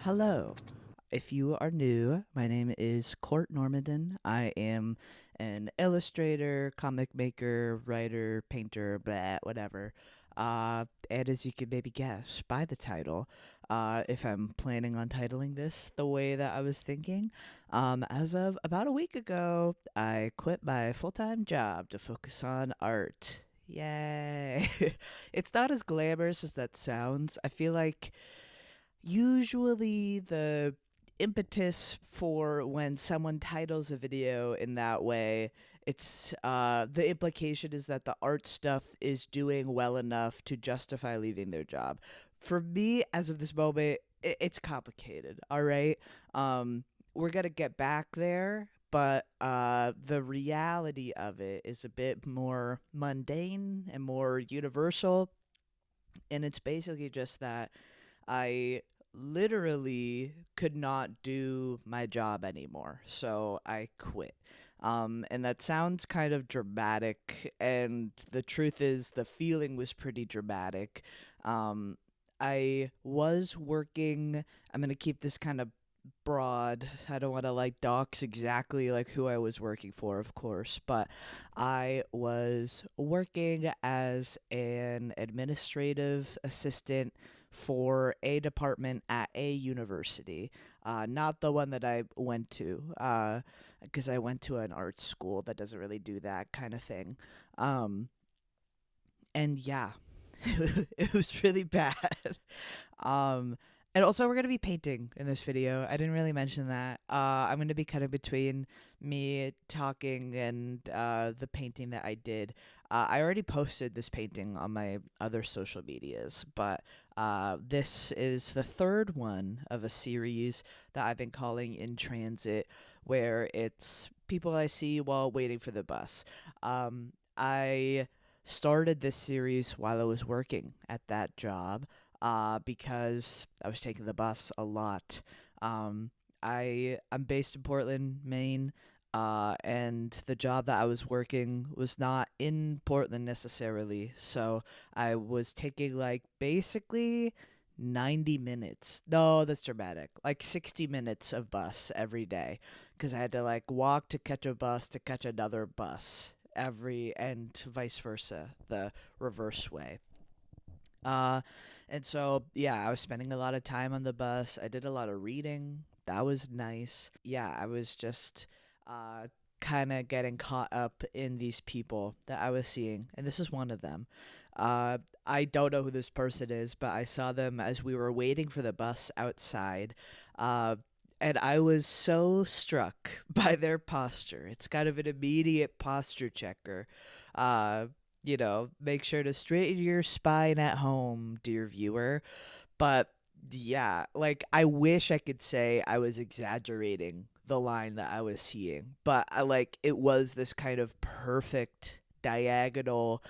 Hello. If you are new, my name is Court Normandin. I am an illustrator, comic maker, writer, painter, blah, whatever. And as you can maybe guess by the title, if I'm planning on titling this the way that I was thinking, as of about a week ago, I quit my full time job to focus on art. Yay! It's not as glamorous as that sounds. I feel like usually the impetus for when someone titles a video in that way, it's the implication is that the art stuff is doing well enough to justify leaving their job. For me, as of this moment, it's complicated. All right, we're gonna get back there, but the reality of it is a bit more mundane and more universal, and it's basically just that I literally could not do my job anymore. So I quit. And that sounds kind of dramatic. And the truth is, the feeling was pretty dramatic. Um, I was working, I'm going to keep this kind of broad. I don't want to like dox exactly like who I was working for, of course, but I was working as an administrative assistant for a department at a university, not the one that I went to, because I went to an art school that doesn't really do that kind of thing. Um, and yeah, it was really bad. Um, and also, we're going to be painting in this video. I didn't really mention that. I'm going to be cutting between me talking and the painting that I did. I already posted this painting on my other social medias, but this is the third one of a series that I've been calling In Transit, where it's people I see while waiting for the bus. I started this series while I was working at that job because I was taking the bus a lot. Um, I'm based in Portland, Maine, and the job that I was working was not in Portland necessarily, so I was taking like basically 90 minutes. No, that's dramatic. Like 60 minutes of bus every day because I had to like walk to catch a bus to catch another bus every and vice versa, the reverse way. Uh, and so, yeah, I was spending a lot of time on the bus. I did a lot of reading. That was nice. Yeah, I was just uh, kind of getting caught up in these people that I was seeing. And this is one of them. Uh, I don't know who this person is, but I saw them as we were waiting for the bus outside. Uh, and I was so struck by their posture. It's kind of an immediate posture checker. Uh, make sure to straighten your spine at home, dear viewer. But yeah, like I wish I could say I was exaggerating the line that I was seeing, but I like it was this kind of perfect diagonal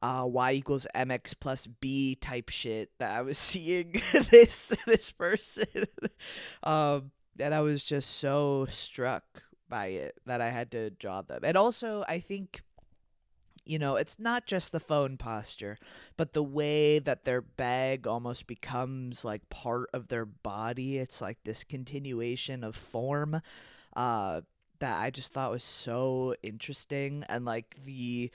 y equals mx plus b type shit that I was seeing this person. And I was just so struck by it that I had to draw them. And also I think it's not just the phone posture, but the way that their bag almost becomes like part of their body. It's like this continuation of form uh, that I just thought was so interesting. And like the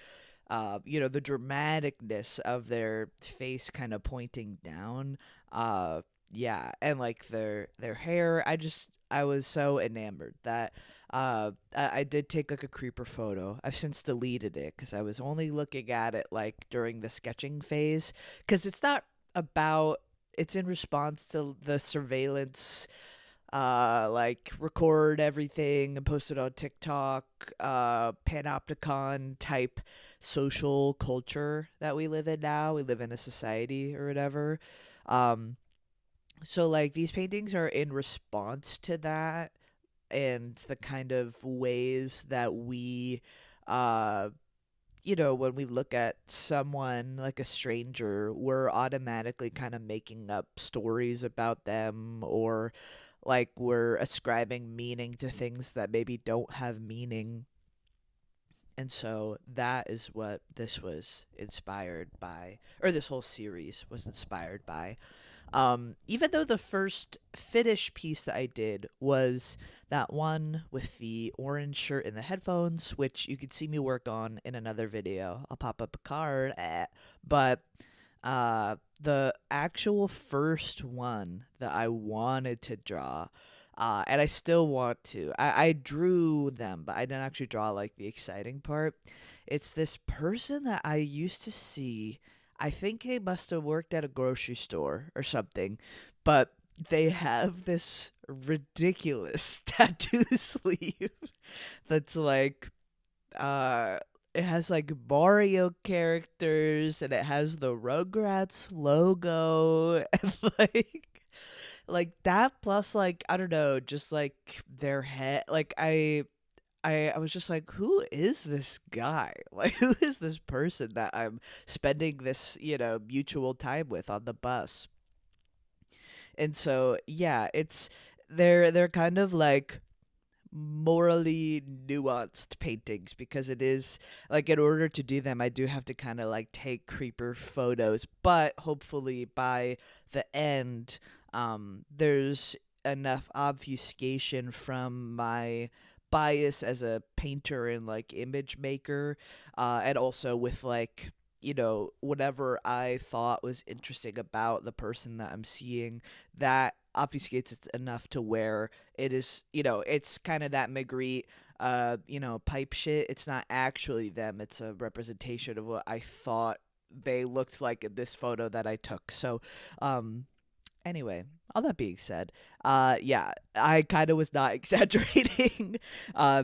dramaticness of their face kind of pointing down. Yeah, and like their hair, I was so enamored that I did take like a creeper photo. I've since deleted it because I was only looking at it like during the sketching phase because it's not about it's in response to the surveillance like record everything and post it on TikTok, panopticon type social culture that we live in now. We live in a society or whatever. Um, so like these paintings are in response to that and the kind of ways that we uh when we look at someone like a stranger, we're automatically kind of making up stories about them, or like we're ascribing meaning to things that maybe don't have meaning. And so that is what this was inspired by, or this whole series was inspired by. Even though the first finished piece that I did was that one with the orange shirt and the headphones, which you could see me work on in another video. I'll pop up a card. But the actual first one that I wanted to draw, and I still want to. I drew them, but I didn't actually draw like the exciting part. It's this person that I used to see. I think they must have worked at a grocery store or something, but they have this ridiculous tattoo sleeve that's like it has like Mario characters and it has the Rugrats logo and like that plus like I don't know, just like their head like I was just like, who is this guy? Like, who is this person that I'm spending this, mutual time with on the bus? And so, yeah, they're kind of like morally nuanced paintings because it is like in order to do them I do have to kind of like take creeper photos, but hopefully by the end there's enough obfuscation from my bias as a painter and like image maker, and also with like whatever I thought was interesting about the person that I'm seeing, that obfuscates it enough to where it is, it's kind of that Magritte, pipe shit. It's not actually them. It's a representation of what I thought they looked like in this photo that I took. So, anyway, all that being said, yeah, I kind of was not exaggerating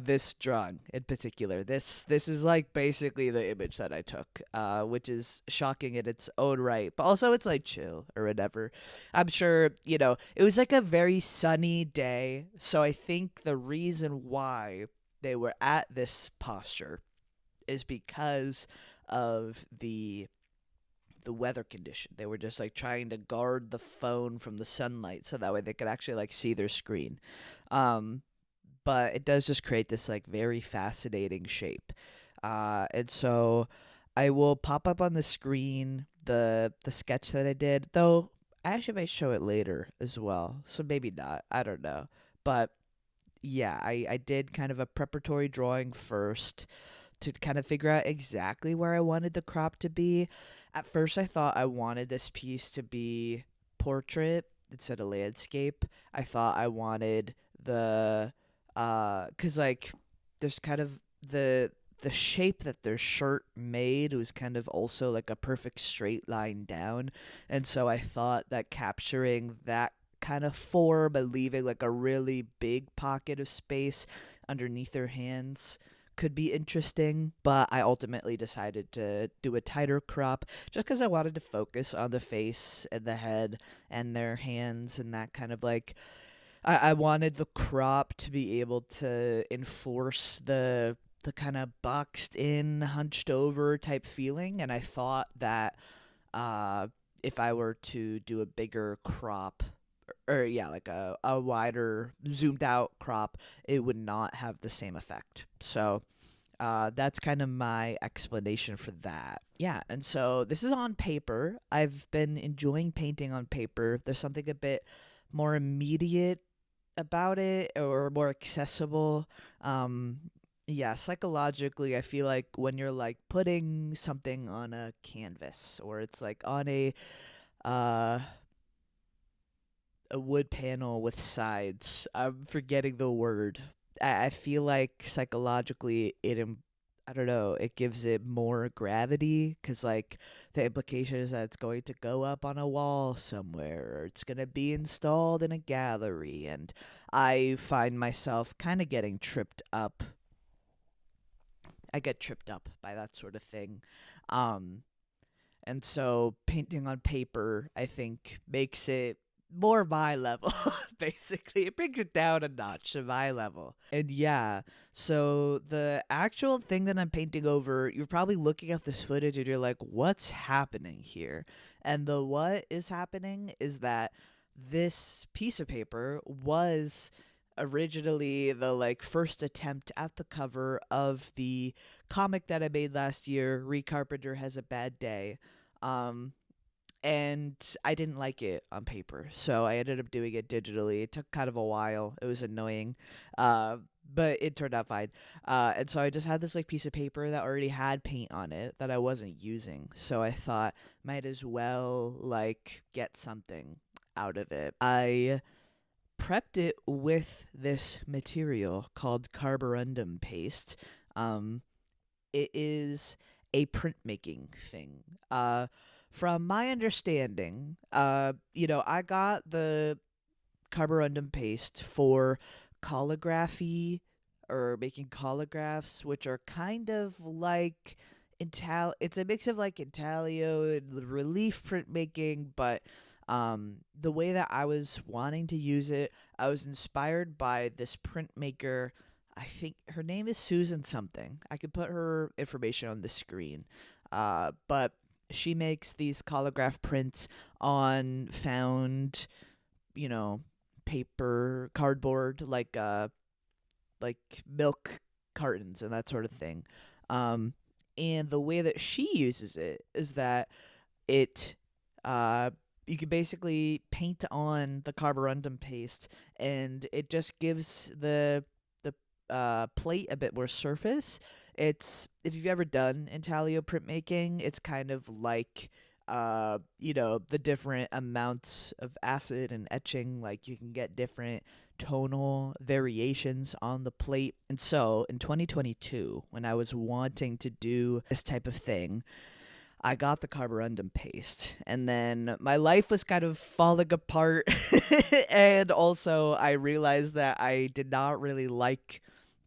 this drawing in particular. This is like basically the image that I took, which is shocking in its own right, but also it's like chill or whatever. I'm sure, it was like a very sunny day, so I think the reason why they were at this posture is because of the weather condition. They were just like trying to guard the phone from the sunlight so that way they could actually like see their screen. Um, but it does just create this like very fascinating shape. And so I will pop up on the screen the sketch that I did, though I actually might show it later as well. So maybe not. I don't know. But yeah, I did kind of a preparatory drawing first to kind of figure out exactly where I wanted the crop to be. At first, I thought I wanted this piece to be portrait instead of landscape. I thought I wanted cause like there's kind of the shape that their shirt made was kind of also like a perfect straight line down, and so I thought that capturing that kind of form and leaving like a really big pocket of space underneath their hands could be interesting, but I ultimately decided to do a tighter crop just because I wanted to focus on the face and the head and their hands and that kind of like. I wanted the crop to be able to enforce the kind of boxed in, hunched over type feeling, and I thought that if I were to do a bigger crop or yeah, like a wider zoomed out crop, it would not have the same effect. So that's kind of my explanation for that. Yeah, and so this is on paper. I've been enjoying painting on paper. There's something a bit more immediate about it or more accessible. Um, yeah, psychologically, I feel like when you're like putting something on a canvas or it's like on uh, a wood panel with sides. I'm forgetting the word. I feel like psychologically I don't know, it gives it more gravity because like the implication is that it's going to go up on a wall somewhere or it's going to be installed in a gallery, and I find myself kind of getting tripped up. I get tripped up by that sort of thing. Um and so painting on paper, I think, makes it more my level, basically. It brings it down a notch to my level. And yeah, so the actual thing that I'm painting over, you're probably looking at this footage and you're like, what's happening here? And the what is happening is that this piece of paper was originally the like first attempt at the cover of the comic that I made last year, Ree Carpenter Has a Bad Day. Um and I didn't like it on paper, so I ended up doing it digitally. It took kind of a while. It was annoying, uh, but it turned out fine. And so I just had this like piece of paper that already had paint on it that I wasn't using. So I thought might as well like get something out of it. I prepped it with this material called carborundum paste. Um, it is a printmaking thing. From my understanding, I got the carborundum paste for calligraphy or making calligraphs, which are kind of like it's a mix of like intaglio and relief printmaking, but the way that I was wanting to use it, I was inspired by this printmaker. I think her name is Susan something. I could put her information on the screen. But she makes these collograph prints on found, you know, paper, cardboard, like milk cartons and that sort of thing. Um, and the way that she uses it is that it uh you can basically paint on the carborundum paste, and it just gives the plate a bit more surface. It's if you've ever done intaglio printmaking, it's kind of like the different amounts of acid and etching, like you can get different tonal variations on the plate. And so in 2022, when I was wanting to do this type of thing, I got the carborundum paste, and then my life was kind of falling apart. And also, I realized that I did not really like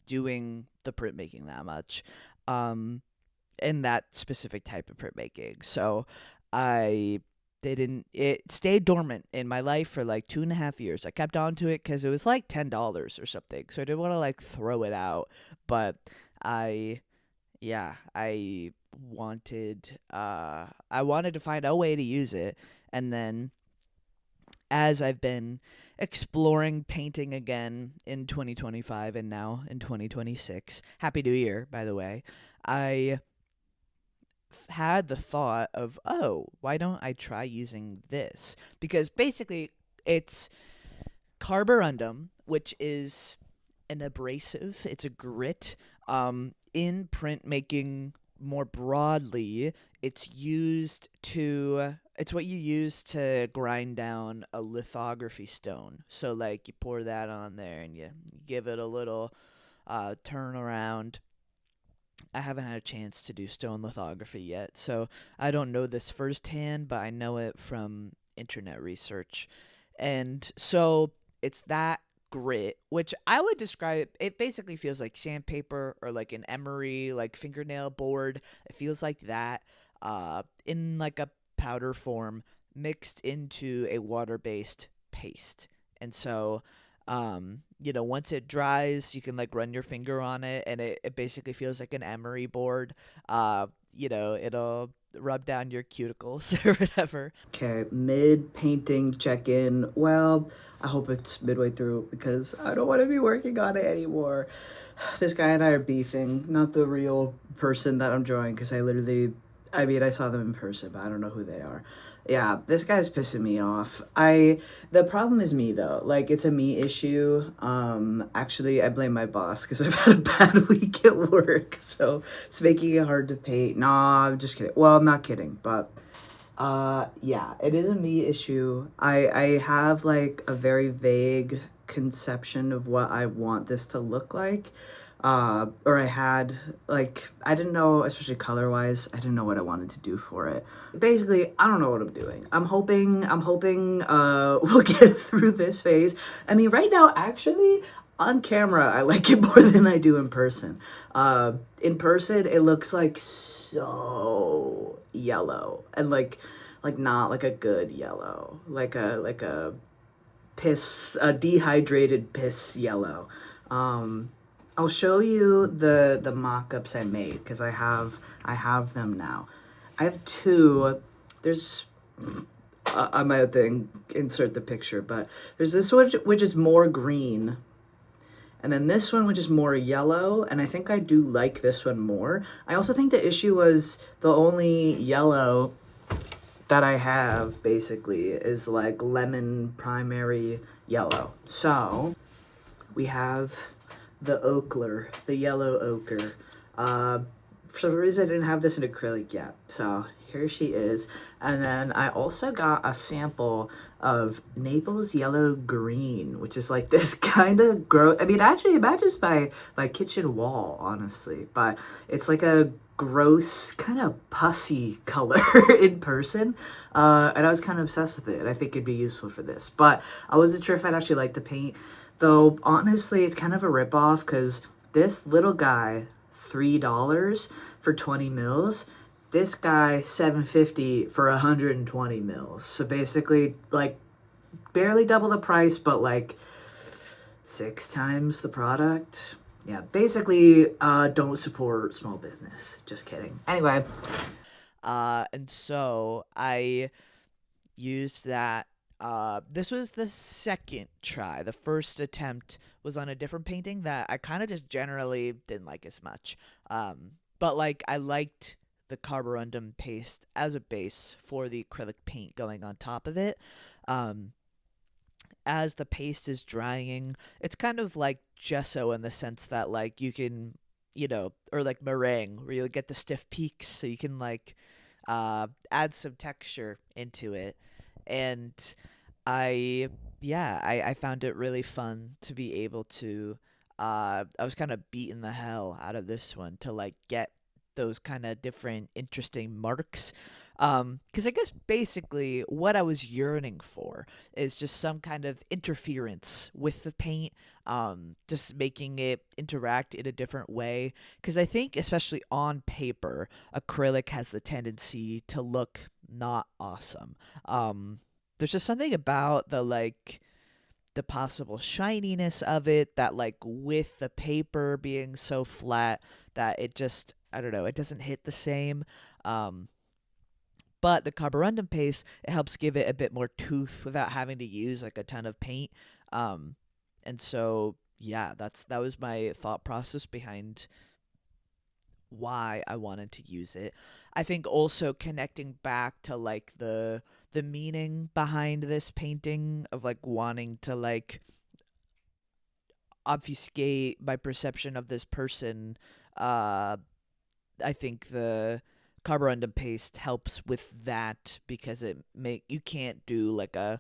doing the printmaking that much, in that specific type of printmaking. So I didn't. It stayed dormant in my life for like 2.5 years. I kept on to it because it was like $10 or something, so I didn't want to like throw it out. But I yeah, I wanted to find a way to use it. And then as I've been exploring painting again in 2025 and now in 2026, happy new year by the way, I had the thought of, oh, why don't I try using this? Because basically it's carborundum, which is an abrasive, it's a grit. In printmaking more broadly, it's what you use to grind down a lithography stone. So like you pour that on there and you give it a little turn around. I haven't had a chance to do stone lithography yet, so I don't know this firsthand, but I know it from internet research. And so it's that grit, which I would describe, it basically feels like sandpaper or like an emery, like fingernail board. It feels like that, in like a powder form mixed into a water-based paste. And so once it dries, you can like run your finger on it, and it basically feels like an emery board. It'll rub down your cuticles or whatever. Okay, mid painting check in. Well, I hope it's midway through because I don't want to be working on it anymore. This guy and I are beefing, not the real person that I'm drawing, because I saw them in person, but I don't know who they are. Yeah, this guy's pissing me off. The problem is me though. Like, it's a me issue. Actually, I blame my boss because I've had a bad week at work, so it's making it hard to paint. Nah, I'm just kidding. Well, I'm not kidding, but yeah, it is a me issue. I have like a very vague conception of what I want this to look like. Or I had, like, I didn't know, especially color-wise, I didn't know what I wanted to do for it. Basically, I don't know what I'm doing. I'm hoping, we'll get through this phase. I mean, right now, actually, on camera, I like it more than I do in person. In person, it looks, like, so yellow. And, like not, like, a good yellow. Like a dehydrated piss yellow. I'll show you the mock-ups I made because I have them now. I have two. There's I might have to insert the picture, but there's this one which is more green, and then this one which is more yellow, and I think I do like this one more. I also think the issue was the only yellow that I have basically is like lemon primary yellow. So we have the ochre, the yellow ochre. For some reason, I didn't have this in acrylic yet. So here she is. And then I also got a sample of Naples yellow green, which is like this kind of gross. I mean, actually, it matches my kitchen wall, honestly. But it's like a gross, kind of pussy color in person. And I was kind of obsessed with it. I think it'd be useful for this. But I wasn't sure if I'd actually like the paint. Though, honestly, it's kind of a ripoff because this little guy, $3 for 20 mils. This guy, $7.50 for 120 mils. So basically, like, barely double the price, but like 6 times the product. Yeah, basically, don't support small business. Just kidding. Anyway, and so I used that. This was the second try. The first attempt was on a different painting that I kind of just generally didn't like as much. But like I liked the carborundum paste as a base for the acrylic paint going on top of it. Um, as the paste is drying, it's kind of like gesso in the sense that like you can, or like meringue where you get the stiff peaks, so you can like add some texture into it. And I found it really fun to be able to. I was kind of beating the hell out of this one to like get those kind of different interesting marks. Because I guess basically what I was yearning for is just some kind of interference with the paint, just making it interact in a different way. Because I think, especially on paper, acrylic has the tendency to look not awesome. There's just something about the possible shininess of it that like with the paper being so flat that it just, I don't know, it doesn't hit the same. Um, but the carborundum paste, it helps give it a bit more tooth without having to use like a ton of paint. Um, and so yeah, that was my thought process behind why I wanted to use it. I think also connecting back to like the meaning behind this painting of like wanting to like obfuscate my perception of this person. uh I think the carborundum paste helps with that because you can't do like a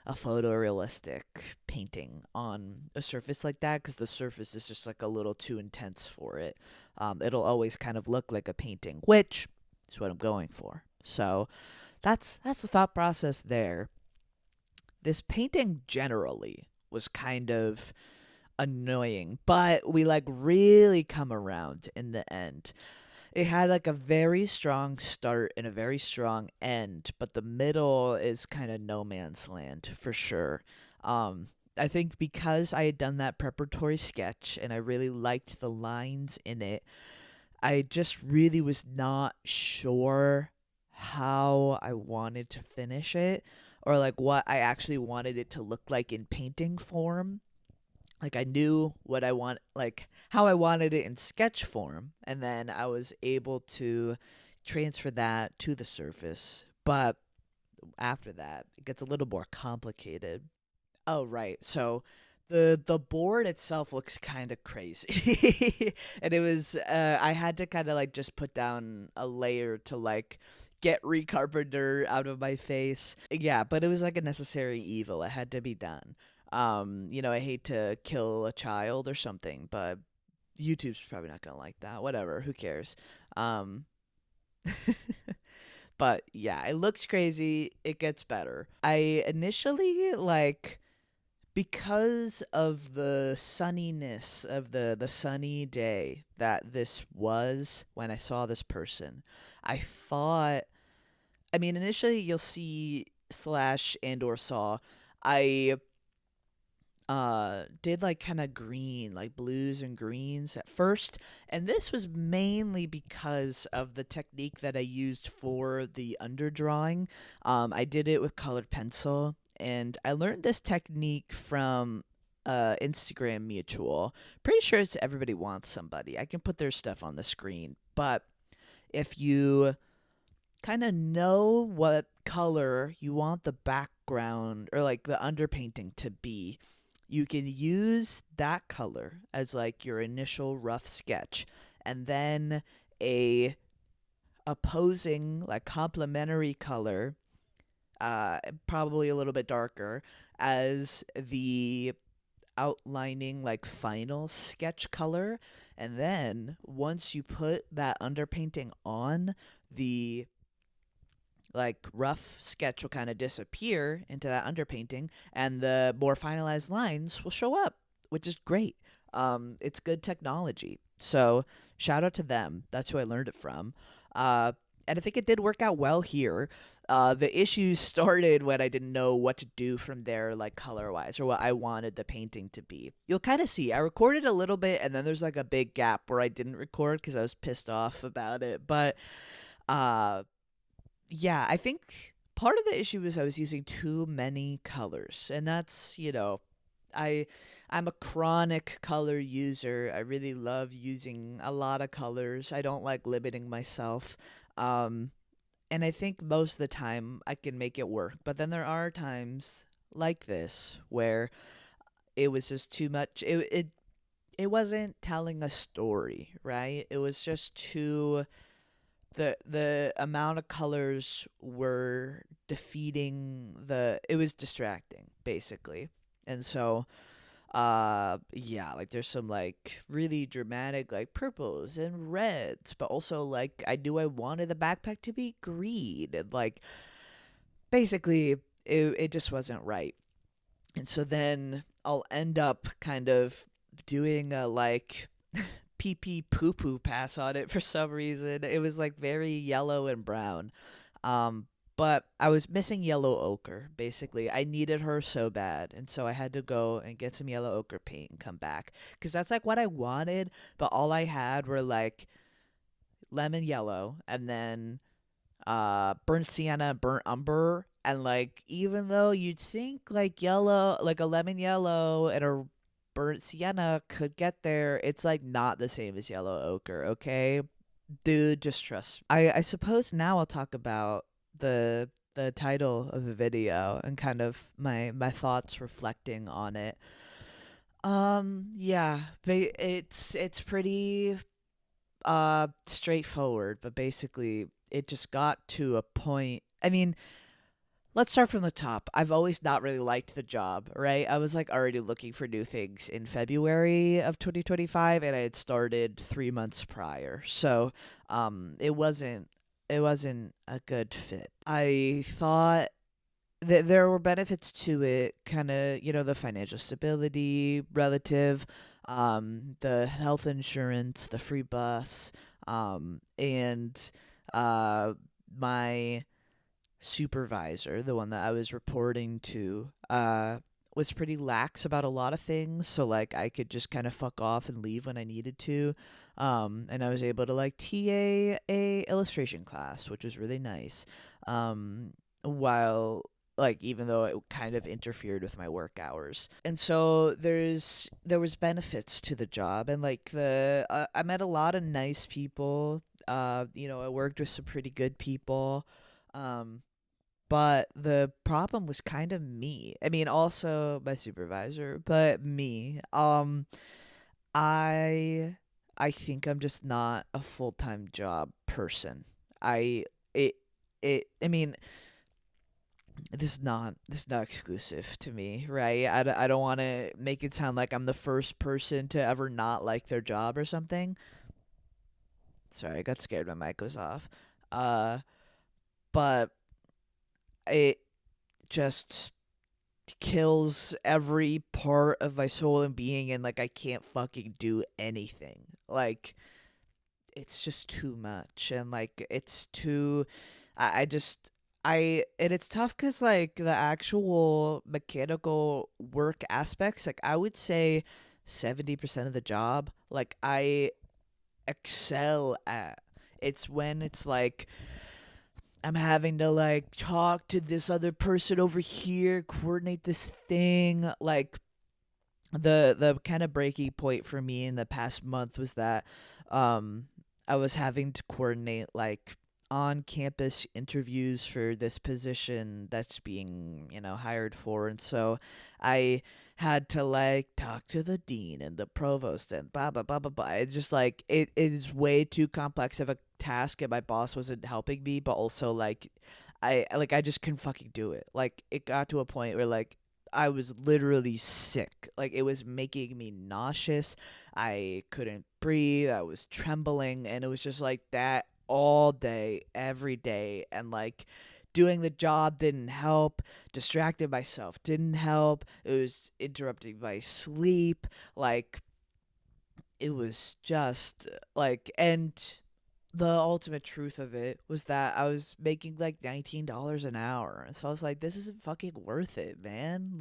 photorealistic painting on a surface like that because the surface is just like a little too intense for it. It'll always kind of look like a painting, which is what I'm going for. So that's the thought process there. This painting generally was kind of annoying, but we like really come around in the end. It had like a very strong start and a very strong end, but the middle is kind of no man's land for sure. Um, I think because I had done that preparatory sketch and I really liked the lines in it, I just really was not sure how I wanted to finish it or like what I actually wanted it to look like in painting form. Like I knew what I want, like how I wanted it in sketch form, and then I was able to transfer that to the surface. But after that, it gets a little more complicated. Oh right, so the board itself looks kind of crazy, and it was I had to kind of like just put down a layer to like get recarpenter out of my face. Yeah, but it was like a necessary evil. It had to be done. I hate to kill a child or something, but YouTube's probably not gonna like that. Whatever, who cares? Um, but yeah, it looks crazy. It gets better. I initially like because of the sunniness of the sunny day that this was when I saw this person. I thought, I mean, initially you'll see slash and or saw. I did like kind of green, like blues and greens at first, and this was mainly because of the technique that I used for the underdrawing. I did it with colored pencil, and I learned this technique from Instagram mutual. Pretty sure it's Everybody Wants Somebody. I can put their stuff on the screen, but if you kind of know what color you want the background or like the underpainting to be, you can use that color as like your initial rough sketch, and then a opposing like complementary color, probably a little bit darker, as the outlining like final sketch color. And then once you put that underpainting on, the like rough sketch will kind of disappear into that underpainting, and the more finalized lines will show up, which is great. It's good technology. So shout out to them. That's who I learned it from. And I think it did work out well here. The issues started when I didn't know what to do from there, like color wise, or what I wanted the painting to be. You'll kind of see I recorded a little bit, and then there's like a big gap where I didn't record because I was pissed off about it. But uh, yeah, I think part of the issue was I was using too many colors, and that's, I I'm a chronic color user. I really love using a lot of colors. I don't like limiting myself. Um and I think most of the time I can make it work. But then there are times like this where it was just too much. It wasn't telling a story, right? It was just too, the amount of colors were defeating the, it was distracting basically. And so yeah, like there's some like really dramatic like purples and reds, but also like I knew I wanted the backpack to be green, and like basically it just wasn't right. And so then I'll end up kind of doing a like pee pee poo poo pass on it for some reason. It was like very yellow and brown. Um, but I was missing yellow ochre, basically. I needed her so bad. And so I had to go and get some yellow ochre paint and come back. Because that's like what I wanted. But all I had were like lemon yellow and then burnt sienna, burnt umber. And like, even though you'd think like yellow, like a lemon yellow and a burnt sienna could get there, it's like not the same as yellow ochre, okay? Dude, just trust. I suppose now I'll talk about the title of the video and kind of my thoughts reflecting on it. Yeah, it's pretty straightforward, but basically it just got to a point. I mean, let's start from the top. I've always not really liked the job, right? I was like already looking for new things in February of 2025, and I had started 3 months prior. So it wasn't a good fit. I thought that there were benefits to it, kind of, the financial stability relative, the health insurance, the free bus, and my supervisor, the one that I was reporting to, was pretty lax about a lot of things. So like I could just kind of fuck off and leave when I needed to. And I was able to like TA a illustration class, which was really nice. While like even though it kind of interfered with my work hours. And so there was benefits to the job, and like I met a lot of nice people. I worked with some pretty good people. Um but the problem was kind of me. I mean, also my supervisor, but me. I think I'm just not a full-time job person. I it it I mean, this is not exclusive to me, right? I don't want to make it sound like I'm the first person to ever not like their job or something. Sorry, I got scared my mic was off. Uh but it just kills every part of my soul and being, and like I can't fucking do anything. Like it's just too much, and like it's too, I just I and it's tough cuz like the actual mechanical work aspects, like I would say 70% of the job like I excel at. It's when it's like I'm having to like talk to this other person over here, coordinate this thing. Like the kind of breaking point for me in the past month was that um I was having to coordinate like on-campus interviews for this position that's being, hired for. And so I had to like talk to the dean and the provost and blah blah blah blah blah. It's just like it is way too complex of a task, and my boss wasn't helping me, but also like I just couldn't fucking do it. Like it got to a point where like I was literally sick. Like it was making me nauseous. I couldn't breathe. I was trembling, and it was just like that all day, every day. And like doing the job didn't help. Distracted myself didn't help. It was interrupting my sleep. Like it was just like, and the ultimate truth of it was that I was making like $19 an hour. And so I was like, this isn't fucking worth it, man.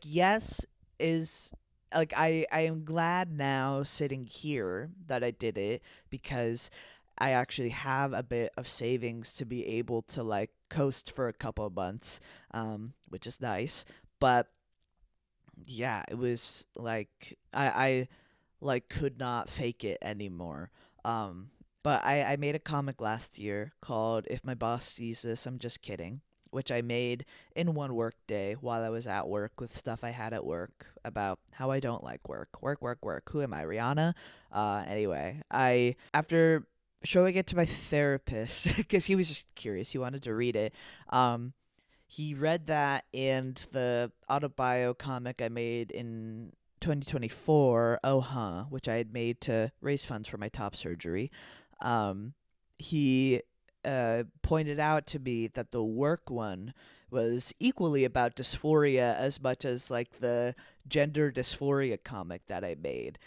Yes, is like I am glad now sitting here that I did it, because I actually have a bit of savings to be able to like coast for a couple of months, which is nice. But yeah, it was like I like could not fake it anymore. Um, but I made a comic last year called "If My Boss Sees This, I'm Just Kidding," which I made in one work day while I was at work with stuff I had at work about how I don't like work. Work, work, work. Who am I, Rihanna? Anyway, I after showing it to my therapist because he was just curious, he wanted to read it. He read that and the autobio comic I made in 2024, Oh Huh, which I had made to raise funds for my top surgery. Um, he pointed out to me that the work one was equally about dysphoria as much as like the gender dysphoria comic that I made.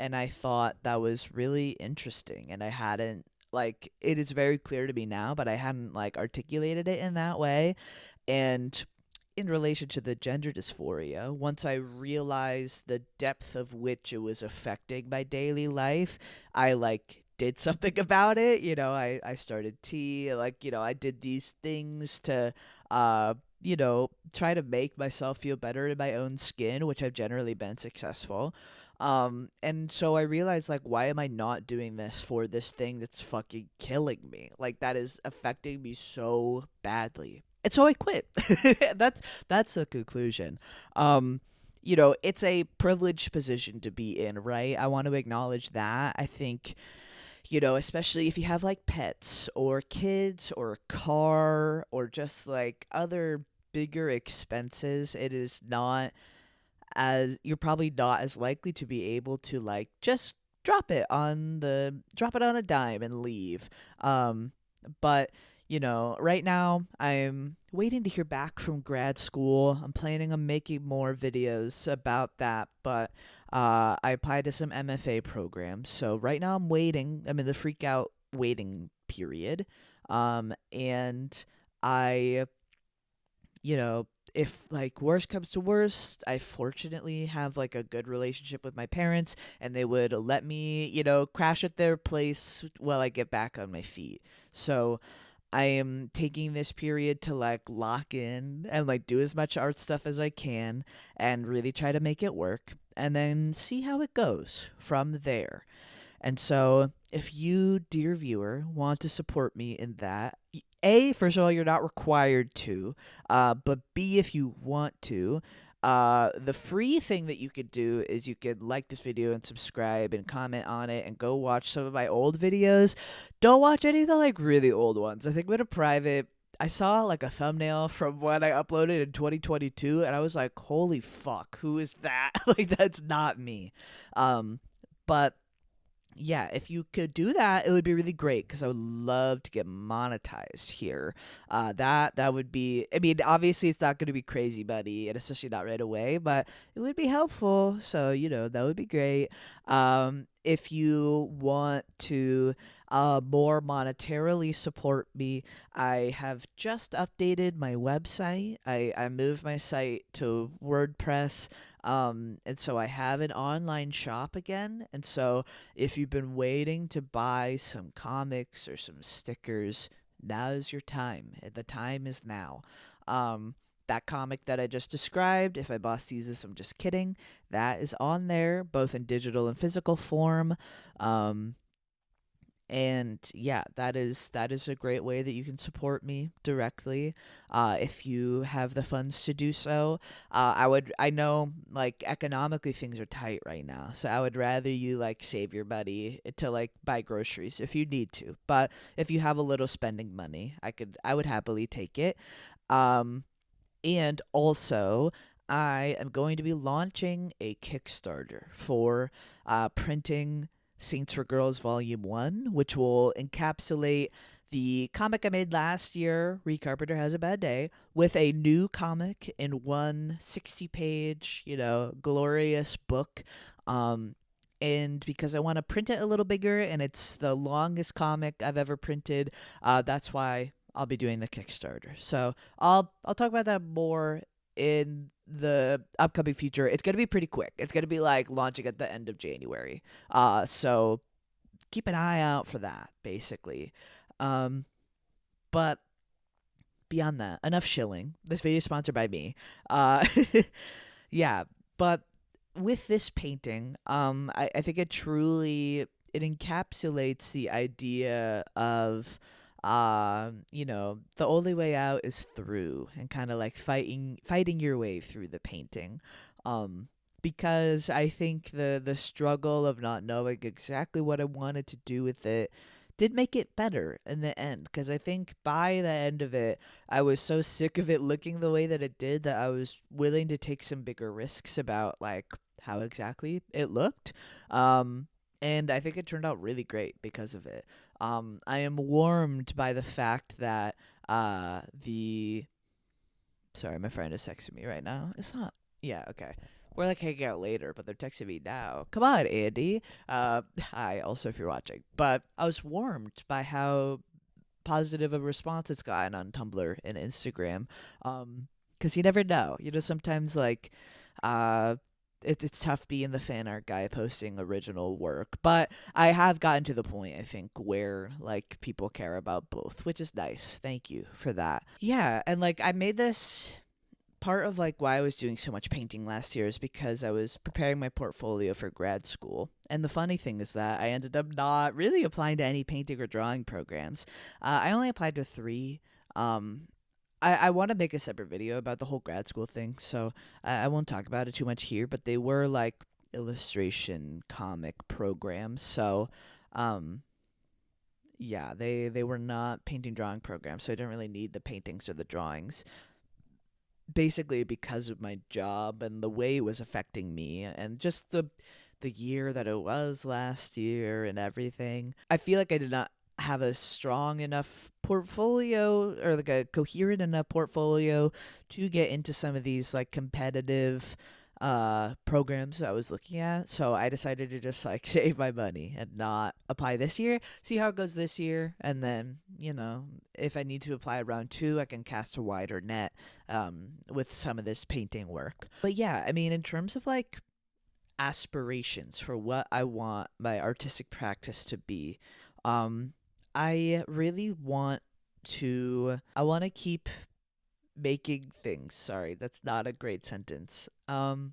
And I thought that was really interesting, and I hadn't like it is very clear to me now, but I hadn't like articulated it in that way. And in relation to the gender dysphoria, once I realized the depth of which it was affecting my daily life, I like did something about it. I started tea, like, I did these things to try to make myself feel better in my own skin, which I've generally been successful. And so I realized, like, why am I not doing this for this thing that's fucking killing me? Like, that is affecting me so badly. And so I quit. That's the conclusion. It's a privileged position to be in, right? I want to acknowledge that. I think, especially if you have like pets or kids or a car or just like other bigger expenses, it is not as you're probably not as likely to be able to like just drop it on a dime and leave. But right now I'm waiting to hear back from grad school. I'm planning on making more videos about that, but I applied to some MFA programs. So right now I'm waiting. I'm in the freak out waiting period. And I if like worst comes to worst, I fortunately have like a good relationship with my parents, and they would let me, crash at their place while I get back on my feet. So I am taking this period to like lock in and like do as much art stuff as I can and really try to make it work, and then see how it goes from there. And so, if you, dear viewer, want to support me in that, A, first of all, you're not required to, but B, if you want to, the free thing that you could do is you could like this video and subscribe and comment on it and go watch some of my old videos. Don't watch any of the like really old ones. I think I'm in a private. I saw like a thumbnail from when I uploaded in 2022, and I was like, holy fuck, who is that? Like, that's not me. But yeah, if you could do that, it would be really great because I would love to get monetized here. That would be. I mean, obviously, it's not going to be crazy money, and especially not right away, but it would be helpful. So that would be great. If you want to more monetarily support me, I have just updated my website. I moved my site to WordPress. And so I have an online shop again. And so if you've been waiting to buy some comics or some stickers, now is your time. The time is now. That comic that I just described, If My Boss Sees This, I'm Just Kidding, that is on there, both in digital and physical form. Um, And yeah, that is a great way that you can support me directly, if you have the funds to do so. I know, like, economically things are tight right now, so I would rather you like save your money to like buy groceries if you need to. But if you have a little spending money, I would happily take it. Um, and also, I am going to be launching a Kickstarter for printing Saints for Girls Volume 1, which will encapsulate the comic I made last year, Reed Carpenter Has a Bad Day, with a new comic in one 60-page, glorious book. Um, and because I want to print it a little bigger, and it's the longest comic I've ever printed, that's why I'll be doing the Kickstarter. So I'll talk about that more in the upcoming future. It's gonna be pretty quick. It's gonna be like launching at the end of January. So keep an eye out for that, basically. Um, but beyond that, enough shilling. This video is sponsored by me. Uh, yeah, but with this painting, I think it encapsulates the idea of the only way out is through, and kind of like fighting your way through the painting. Um because I think the struggle of not knowing exactly what I wanted to do with it did make it better in the end, because I think by the end of it I was so sick of it looking the way that it did that I was willing to take some bigger risks about like how exactly it looked. And I think it turned out really great because of it. I am warmed by the fact that the sorry, my friend is texting me right now. It's not. Yeah, okay. We're like hanging out later, but they're texting me now. Come on, Andy. Hi. Also, if you're watching, but I was warmed by how positive a response it's gotten on Tumblr and Instagram. Because you never know. Sometimes like, uh, it's tough being the fan art guy posting original work, but I have gotten to the point, I think, where like people care about both, which is nice. Thank you for that. Yeah, and like I made this part of like why I was doing so much painting last year is because I was preparing my portfolio for grad school. And the funny thing is that I ended up not really applying to any painting or drawing programs. I only applied to three. Um, I want to make a separate video about the whole grad school thing, so I won't talk about it too much here. But they were like illustration comic programs, so um, yeah, they were not painting drawing programs, so I didn't really need the paintings or the drawings. Basically, because of my job and the way it was affecting me, and just the year that it was last year and everything. I feel like I did not have a strong enough portfolio, or like a coherent enough portfolio to get into some of these like competitive programs I was looking at. So I decided to just like save my money and not apply this year, see how it goes this year, and then, if I need to apply round two, I can cast a wider net with some of this painting work. But yeah, I mean, in terms of like aspirations for what I want my artistic practice to be, um, I really I want to keep making things. Sorry, that's not a great sentence. I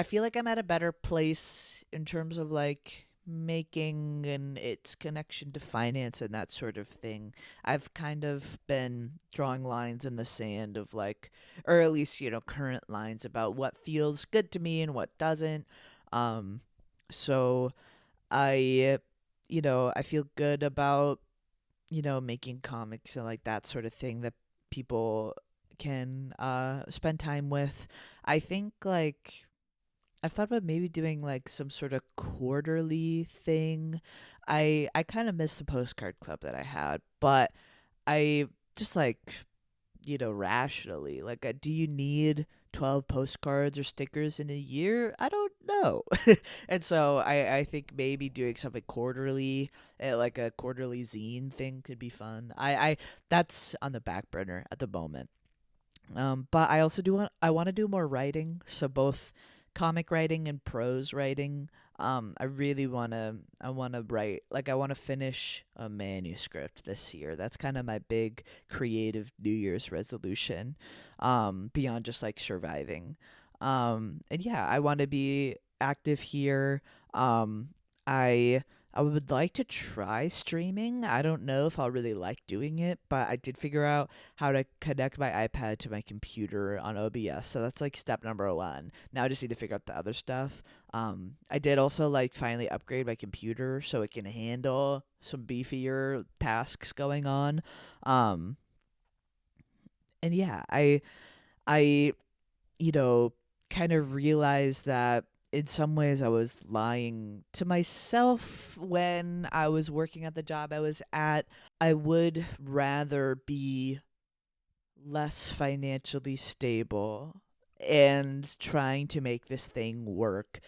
feel like I'm at a better place in terms of like making and its connection to finance and that sort of thing. I've kind of been drawing lines in the sand of like, or at least, current lines about what feels good to me and what doesn't. Um so I I feel good about, making comics and like that sort of thing that people can spend time with. I think like I've thought about maybe doing like some sort of quarterly thing. I kind of miss the postcard club that I had, but I just like, rationally, like, do you need 12 postcards or stickers in a year? I don't know. And so I think maybe doing something quarterly, like a quarterly zine thing could be fun. That's on the back burner at the moment. But I also I want to do more writing, so both comic writing and prose writing. I want to write, like, I want to finish a manuscript this year. That's kind of my big creative New Year's resolution. Beyond just like surviving. And yeah, I want to be active here. Um, I I would like to try streaming. I don't know if I'll really like doing it, but I did figure out how to connect my iPad to my computer on OBS. So that's like step number one. Now I just need to figure out the other stuff. I did also like finally upgrade my computer so it can handle some beefier tasks going on. Um, and yeah, I you know, kind of realized that in some ways I was lying to myself when I was working at the job I was at. I would rather be less financially stable and trying to make this thing work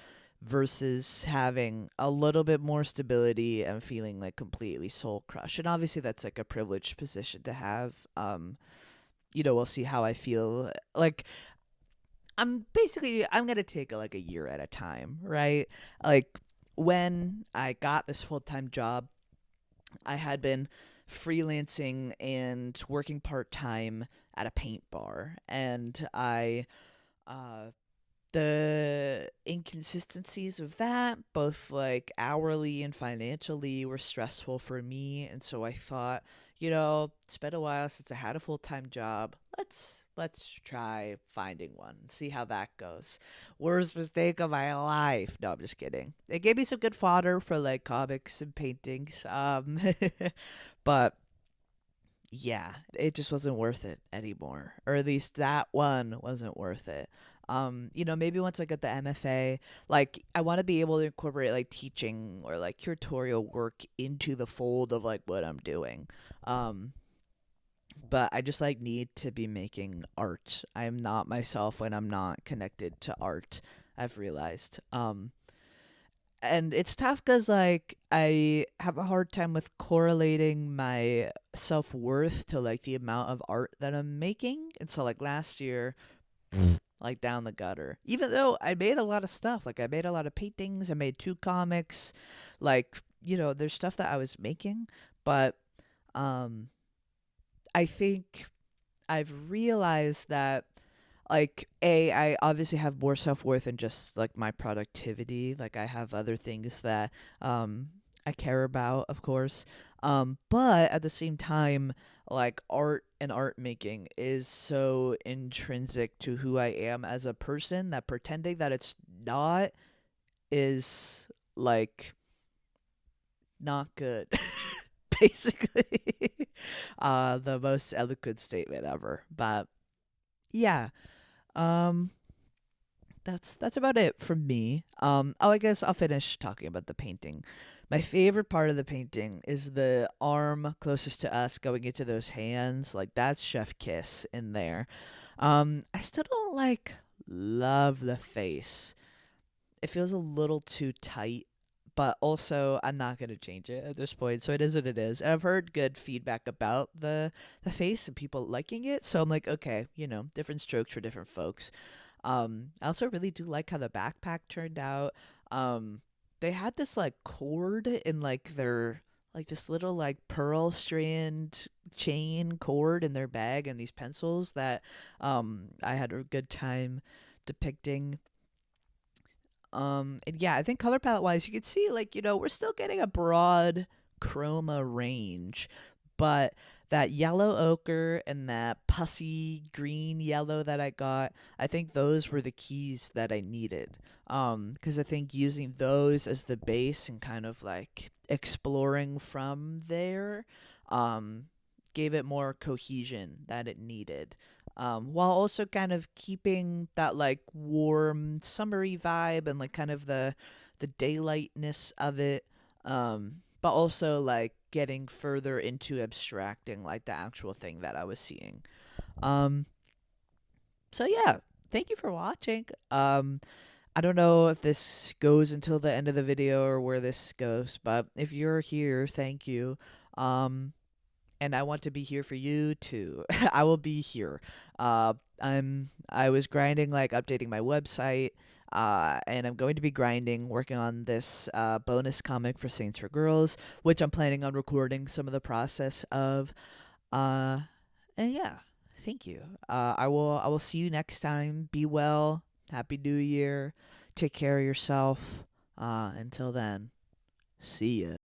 versus having a little bit more stability and feeling like completely soul crushed. And obviously that's like a privileged position to have. We'll see how I feel. Like I'm gonna take it like a year at a time, right? Like when I got this full time job, I had been freelancing and working part time at a paint bar, and uh, the inconsistencies of that, both like hourly and financially, were stressful for me. And so I thought, it's been a while since I had a full time job. Let's try finding one, see how that goes. Worst mistake of my life. No, I'm just kidding. It gave me some good fodder for like comics and paintings. But yeah, it just wasn't worth it anymore. Or at least that one wasn't worth it. Maybe once I get the MFA, like I want to be able to incorporate like teaching or like curatorial work into the fold of like what I'm doing. Um, but I just like need to be making art. I am not myself when I'm not connected to art. I've realized. And it's tough because like I have a hard time with correlating my self-worth to like the amount of art that I'm making. And so like last year, like down the gutter, even though I made a lot of stuff, like I made a lot of paintings, I made two comics, like there's stuff that I was making. But um I think I've realized that like I obviously have more self-worth than just like my productivity. Like I have other things that I care about, of course. But at the same time, like art and art making is so intrinsic to who I am as a person that pretending that it's not is like not good. Basically. The most eloquent statement ever. But yeah. Um that's about it from me. I guess I'll finish talking about the painting. My favorite part of the painting is the arm closest to us going into those hands. Like that's chef kiss in there. I still don't like love the face. It feels a little too tight, but also I'm not gonna change it at this point. So it is what it is. And I've heard good feedback about the face and people liking it. So I'm like, okay, different strokes for different folks. I also really do like how the backpack turned out. They had this like cord in like their like this little like pearl strand chain cord in their bag and these pencils that I had a good time depicting. And yeah, I think color palette wise, you can see like, we're still getting a broad chroma range, but that yellow ochre and that pussy green yellow that I got, I think those were the keys that I needed. Because I think using those as the base and kind of like exploring from there, um, gave it more cohesion that it needed, while also kind of keeping that like warm summery vibe and like kind of the daylightness of it, but also like getting further into abstracting like the actual thing that I was seeing. um so yeah, thank you for watching. I don't know if this goes until the end of the video or where this goes, but if you're here, thank you. um and I want to be here for you too. I will be here. I was grinding like updating my website, and I'm going to be grinding working on this bonus comic for Saints for Girls, which I'm planning on recording some of the process of. Uh, and yeah, thank you. I will see you next time. Be well. Happy New Year. Take care of yourself. Until then. See ya.